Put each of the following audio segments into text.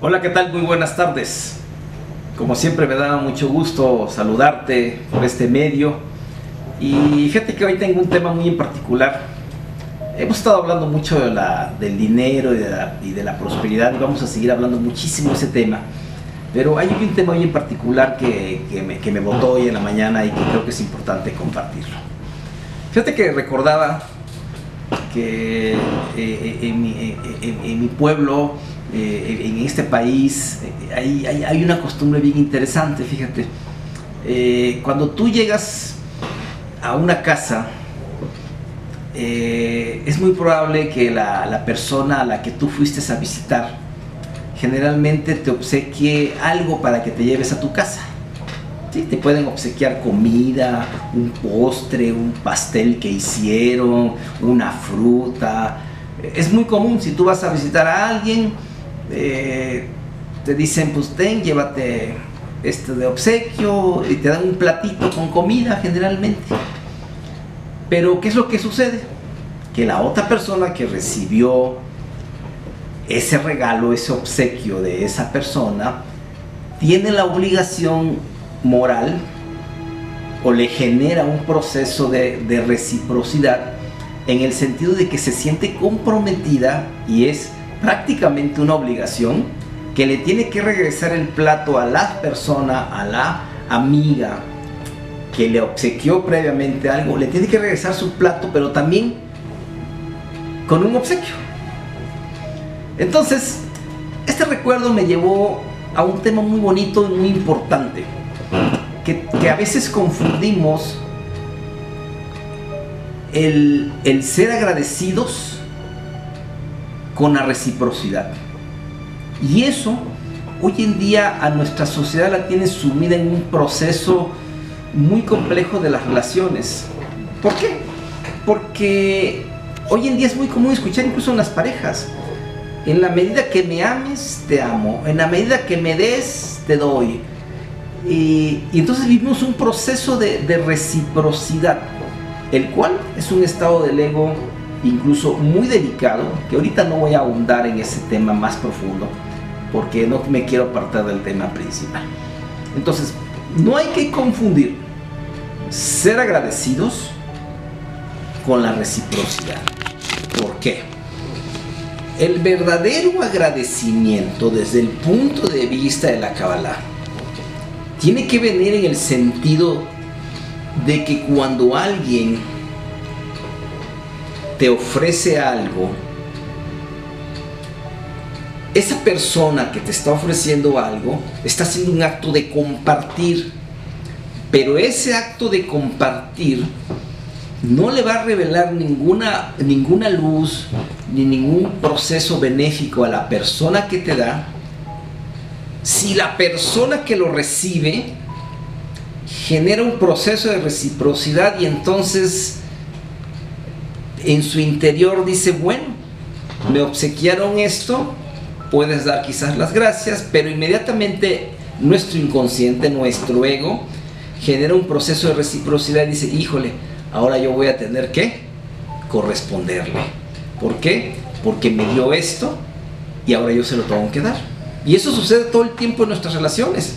Hola, ¿qué tal? Muy buenas tardes. Como siempre me da mucho gusto saludarte por este medio. Y fíjate que hoy tengo un tema muy en particular. Hemos estado hablando mucho del dinero y de la prosperidad, y vamos a seguir hablando muchísimo de ese tema. Pero hay un tema muy en particular que me botó hoy en la mañana y que creo que es importante compartirlo. Fíjate que recordaba que en mi pueblo, en este país, hay una costumbre bien interesante, fíjate. Cuando tú llegas a una casa, es muy probable que la persona a la que tú fuiste a visitar generalmente te obsequie algo para que te lleves a tu casa. Sí, te pueden obsequiar comida, un postre, un pastel que hicieron, una fruta. Es muy común, si tú vas a visitar a alguien, te dicen, pues llévate esto de obsequio, y te dan un platito con comida generalmente. Pero ¿qué es lo que sucede? Que la otra persona que recibió ese regalo, ese obsequio de esa persona, tiene la obligación moral, o le genera un proceso de reciprocidad, en el sentido de que se siente comprometida, y es prácticamente una obligación, que le tiene que regresar el plato a la persona, a la amiga que le obsequió previamente algo. Le tiene que regresar su plato, pero también con un obsequio. Entonces, este recuerdo me llevó a un tema muy bonito y muy importante, que a veces confundimos el ser agradecidos con la reciprocidad. Y eso, hoy en día, a nuestra sociedad la tiene sumida en un proceso muy complejo de las relaciones. ¿Por qué? Porque hoy en día es muy común escuchar, incluso en las parejas: en la medida que me ames, te amo; en la medida que me des, te doy. Y entonces vivimos un proceso de reciprocidad, el cual es un estado del ego incluso muy delicado, que ahorita no voy a ahondar en ese tema más profundo, porque no me quiero apartar del tema principal. Entonces, no hay que confundir ser agradecidos con la reciprocidad. ¿Por qué? El verdadero agradecimiento, desde el punto de vista de la Kabbalah, tiene que venir en el sentido de que cuando alguien te ofrece algo, esa persona que te está ofreciendo algo está haciendo un acto de compartir, pero ese acto de compartir no le va a revelar ninguna luz ni ningún proceso benéfico a la persona que te da, si la persona que lo recibe genera un proceso de reciprocidad, y entonces en su interior dice: bueno, me obsequiaron esto, puedes dar quizás las gracias, pero inmediatamente nuestro inconsciente, nuestro ego, genera un proceso de reciprocidad y dice: híjole, ahora yo voy a tener que corresponderle. ¿Por qué? Porque me dio esto y ahora yo se lo tengo que dar. Y eso sucede todo el tiempo en nuestras relaciones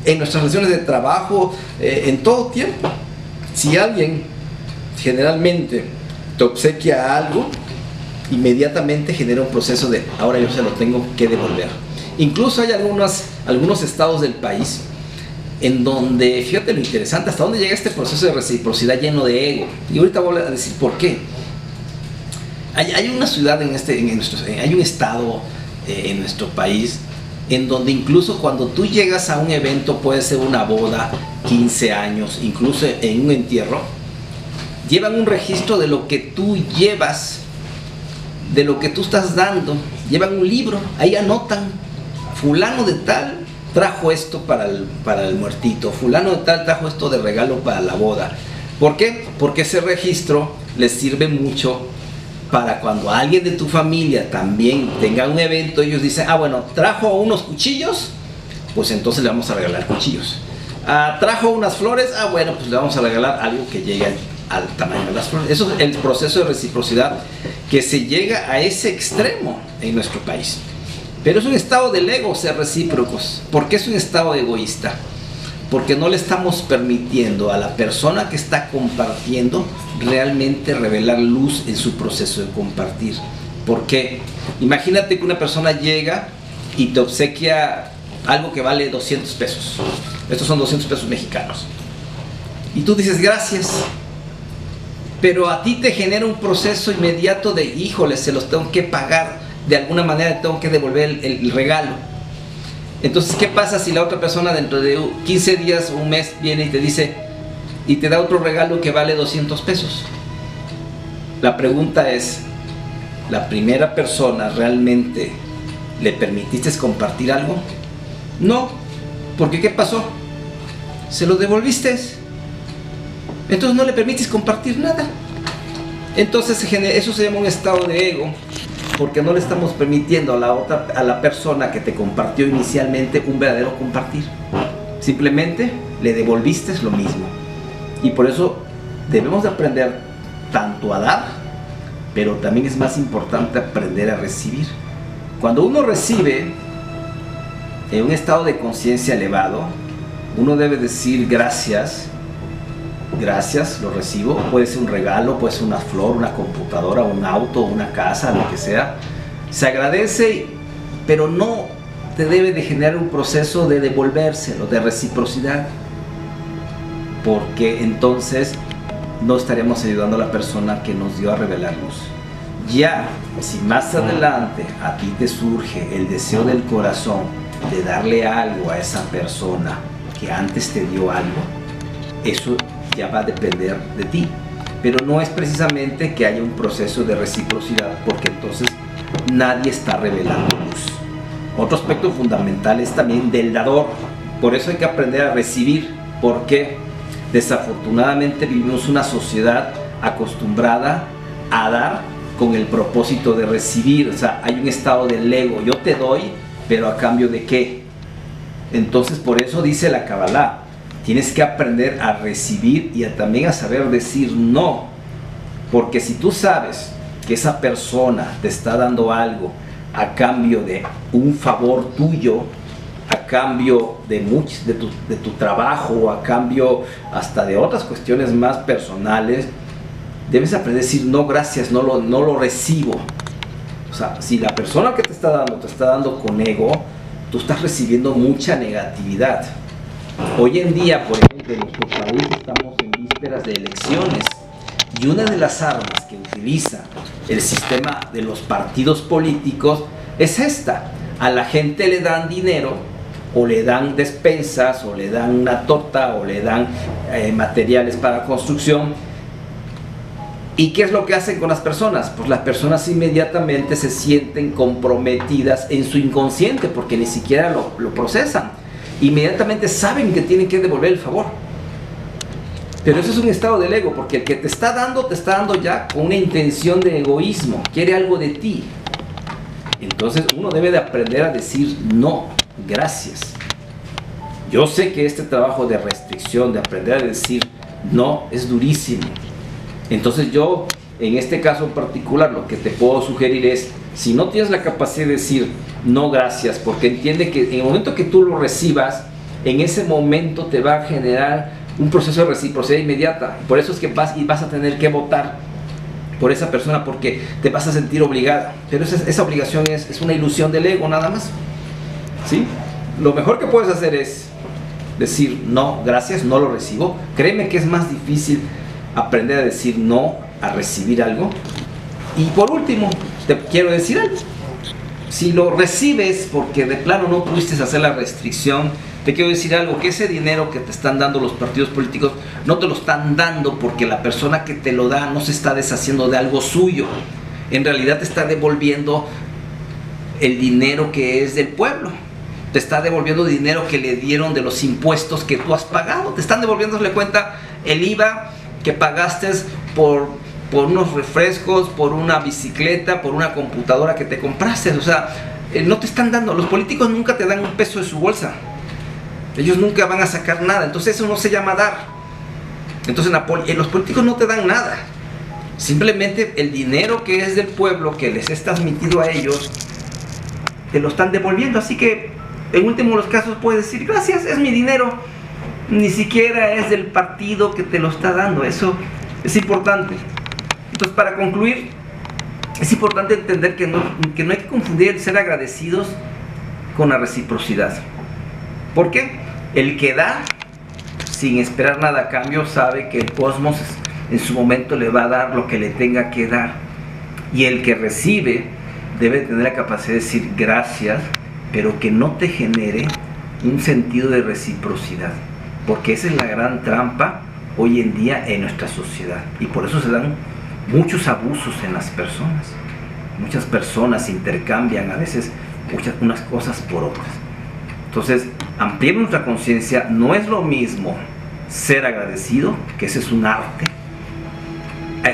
de trabajo, en todo tiempo. Si alguien generalmente te obsequia algo, inmediatamente genera un proceso de: ahora yo se lo tengo que devolver. Incluso hay algunos estados del país en donde, fíjate lo interesante, hasta dónde llega este proceso de reciprocidad lleno de ego. Y ahorita voy a decir por qué. Hay una ciudad hay un estado en nuestro país en donde incluso cuando tú llegas a un evento, puede ser una boda, 15 años, incluso en un entierro, llevan un registro de lo que tú llevas, de lo que tú estás dando. Llevan un libro, ahí anotan: fulano de tal trajo esto para el muertito, fulano de tal trajo esto de regalo para la boda. ¿Por qué? Porque ese registro les sirve mucho para cuando alguien de tu familia también tenga un evento. Ellos dicen: ah, bueno, trajo unos cuchillos, pues entonces le vamos a regalar cuchillos. Trajo unas flores, ah, bueno, pues le vamos a regalar algo que llegue al tamaño de las flores. Eso es el proceso de reciprocidad que se llega a ese extremo en nuestro país. Pero es un estado del ego ser recíprocos. ¿Por qué es un estado egoísta? Porque no le estamos permitiendo a la persona que está compartiendo realmente revelar luz en su proceso de compartir. ¿Por qué? Imagínate que una persona llega y te obsequia algo que vale 200 pesos. Estos son 200 pesos mexicanos. Y tú dices gracias. Pero a ti te genera un proceso inmediato de, híjole, se los tengo que pagar. De alguna manera tengo que devolver el regalo. Entonces, ¿qué pasa si la otra persona dentro de 15 días o un mes viene y te dice y te da otro regalo que vale 200 pesos? La pregunta es, ¿la primera persona realmente le permitiste compartir algo? No, porque ¿qué pasó? Se lo devolviste. Entonces no le permites compartir nada. Entonces eso se llama un estado de ego, porque no le estamos permitiendo a la persona que te compartió inicialmente un verdadero compartir. Simplemente le devolviste lo mismo. Y por eso debemos de aprender tanto a dar, pero también es más importante aprender a recibir. Cuando uno recibe en un estado de conciencia elevado, uno debe decir gracias. Gracias, lo recibo. Puede ser un regalo, puede ser una flor, una computadora, un auto, una casa, lo que sea. Se agradece, pero no te debe de generar un proceso de devolvérselo, de reciprocidad, porque entonces no estaremos ayudando a la persona que nos dio a revelar luz. Ya, si más adelante a ti te surge el deseo del corazón de darle algo a esa persona que antes te dio algo, eso ya va a depender de ti, pero no es precisamente que haya un proceso de reciprocidad, porque entonces nadie está revelando luz. Otro aspecto fundamental es también del dador. Por eso hay que aprender a recibir, porque desafortunadamente vivimos una sociedad acostumbrada a dar con el propósito de recibir. O sea, hay un estado del ego, yo te doy, pero a cambio de qué. Entonces por eso dice la Kabbalah, tienes que aprender a recibir y también a saber decir no. Porque si tú sabes que esa persona te está dando algo a cambio de un favor tuyo, a cambio de tu trabajo, a cambio hasta de otras cuestiones más personales, debes aprender a decir no, gracias, no lo recibo. O sea, si la persona que te está dando con ego, tú estás recibiendo mucha negatividad. Hoy en día, por ejemplo, en nuestro país estamos en vísperas de elecciones, y una de las armas que utiliza el sistema de los partidos políticos es esta. A la gente le dan dinero, o le dan despensas, o le dan una torta, o le dan materiales para construcción. ¿Y qué es lo que hacen con las personas? Pues las personas inmediatamente se sienten comprometidas en su inconsciente, porque ni siquiera lo procesan. Inmediatamente saben que tienen que devolver el favor. Pero eso es un estado del ego, porque el que te está dando ya con una intención de egoísmo, quiere algo de ti. Entonces uno debe de aprender a decir no, gracias. Yo sé que este trabajo de restricción, de aprender a decir no, es durísimo. Entonces yo, en este caso en particular, lo que te puedo sugerir es, si no tienes la capacidad de decir no gracias, porque entiende que en el momento que tú lo recibas, en ese momento te va a generar un proceso de reciprocidad inmediata. Por eso es que vas a tener que votar por esa persona, porque te vas a sentir obligada. Pero esa obligación es una ilusión del ego, nada más. ¿Sí? Lo mejor que puedes hacer es decir no, gracias, no lo recibo. Créeme que es más difícil aprender a decir no a recibir algo. Y por último, te quiero decir algo. Si lo recibes porque de plano no pudiste hacer la restricción, te quiero decir algo, que ese dinero que te están dando los partidos políticos no te lo están dando porque la persona que te lo da no se está deshaciendo de algo suyo. En realidad te está devolviendo el dinero que es del pueblo. Te está devolviendo dinero que le dieron de los impuestos que tú has pagado. Te están devolviéndole cuenta el IVA que pagaste por unos refrescos, por una bicicleta, por una computadora que te compraste. O sea, no te están dando, los políticos nunca te dan un peso de su bolsa. Ellos nunca van a sacar nada. Entonces eso no se llama dar. Entonces los políticos no te dan nada. Simplemente el dinero que es del pueblo, que les es transmitido a ellos, te lo están devolviendo. Así que en último de los casos puedes decir, gracias, es mi dinero, ni siquiera es del partido que te lo está dando. Eso es importante. Entonces, para concluir, es importante entender que no hay que confundir el ser agradecidos con la reciprocidad. ¿Por qué? El que da sin esperar nada a cambio sabe que el cosmos en su momento le va a dar lo que le tenga que dar, y el que recibe debe tener la capacidad de decir gracias, pero que no te genere un sentido de reciprocidad, porque esa es la gran trampa hoy en día en nuestra sociedad, y por eso se dan muchos abusos en las personas. Muchas personas intercambian a veces unas cosas por otras. Entonces, ampliar nuestra conciencia. No es lo mismo ser agradecido, que ese es un arte.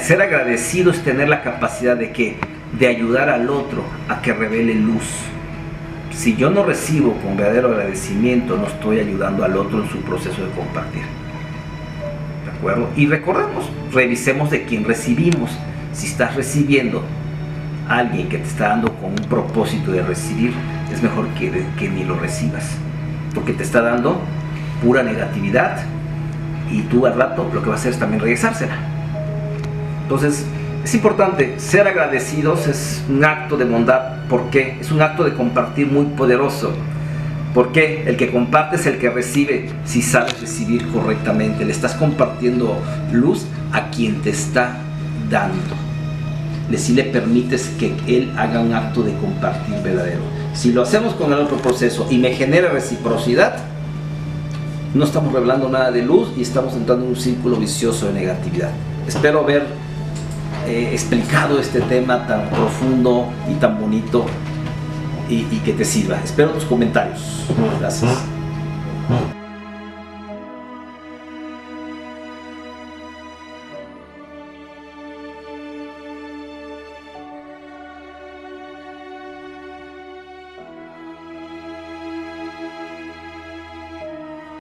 Ser agradecido es tener la capacidad de ayudar al otro a que revele luz. Si yo no recibo con verdadero agradecimiento, no estoy ayudando al otro en su proceso de compartir. ¿De acuerdo? Y recordemos, revisemos de quién recibimos. Si estás recibiendo a alguien que te está dando con un propósito de recibir, es mejor que ni lo recibas, porque te está dando pura negatividad, y tú al rato lo que vas a hacer es también regresársela. Entonces, es importante ser agradecidos. Es un acto de bondad. ¿Por qué? Es un acto de compartir muy poderoso. ¿Por qué? El que comparte es el que recibe. Si sabes recibir correctamente, le estás compartiendo luz a quien te está dando. Si le permites que él haga un acto de compartir verdadero. Si lo hacemos con el otro proceso y me genera reciprocidad, no estamos revelando nada de luz y estamos entrando en un círculo vicioso de negatividad. Espero haber explicado este tema tan profundo y tan bonito, y que te sirva. Espero tus comentarios. Gracias.